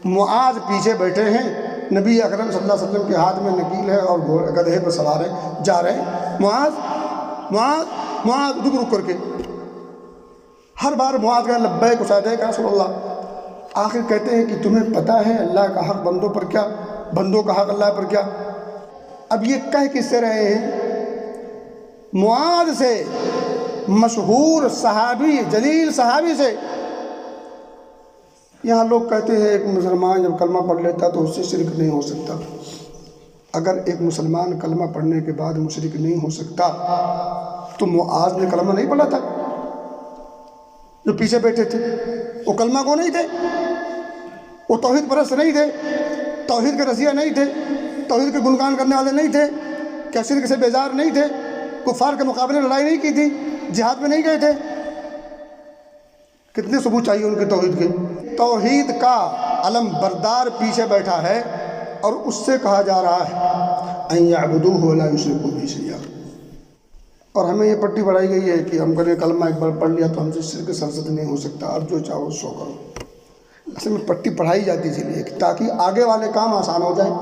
معاذ پیچھے بیٹھے ہیں، نبی اکرم صلی اللہ علیہ وسلم کے ہاتھ میں نکیل ہے اور گدھے پر سوار ہیں، جا رہے ہیں۔ معاذ رک کر کے ہر بار معاذ کہا لبیک وسعدیک یا رسول اللہ۔ آخر کہتے ہیں کہ تمہیں پتہ ہے اللہ کا حق بندوں پر کیا، بندوں کا حق اللہ پر کیا۔ اب یہ کہہ کس سے رہے ہیں؟ معاذ سے، مشہور صحابی، جلیل صحابی سے۔ یہاں لوگ کہتے ہیں ایک مسلمان جب کلمہ پڑھ لیتا تو اس سے شرک نہیں ہو سکتا۔ اگر ایک مسلمان کلمہ پڑھنے کے بعد مشرک نہیں ہو سکتا تو معاذ نے کلمہ نہیں پڑھا تھا؟ جو پیچھے بیٹھے تھے وہ کلمہ کو نہیں تھے، وہ توحید پرست نہیں تھے، توحید کے رضیہ نہیں تھے، توحید کے گنگان کرنے والے نہیں تھے، کیا شرک سے بیزار نہیں تھے، کفار کے مقابلے لڑائی نہیں کی تھی، جہاد میں نہیں گئے تھے؟ کتنے ثبوت چاہیے ان کے توحید کے؟ توحید کا علم بردار پیچھے بیٹھا ہے اور اس سے کہا جا رہا ہے ان یعبدوہ ولا یشرکوا بہ شیئا۔ اور ہمیں یہ پٹی پڑھائی گئی ہے کہ ہم کریں کلمہ ایک بار پڑھ لیا تو ہم سے شرک سرزد نہیں ہو سکتا، اب جو چاہو سو کرو۔ اصل میں پٹی پڑھائی جاتی اس لیے تاکہ آگے والے کام آسان ہو جائیں۔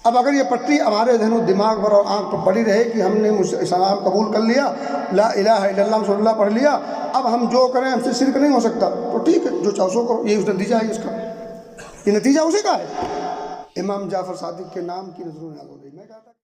اب اگر یہ پٹی ہمارے ذہن و دماغ پر اور آنکھ پر پڑی رہے کہ ہم نے اسلام قبول کر لیا، لا الہ الا اللہ رسول اللہ پڑھ لیا، اب ہم جو کریں ہم سے شرک نہیں ہو سکتا، تو ٹھیک ہے جو چاہو سو کرو، یہ نتیجہ ہے اس کا، یہ نتیجہ اسی کا ہے۔ امام جعفر صادق کے نام کی نظروں میں آ گئی۔ میں کہتا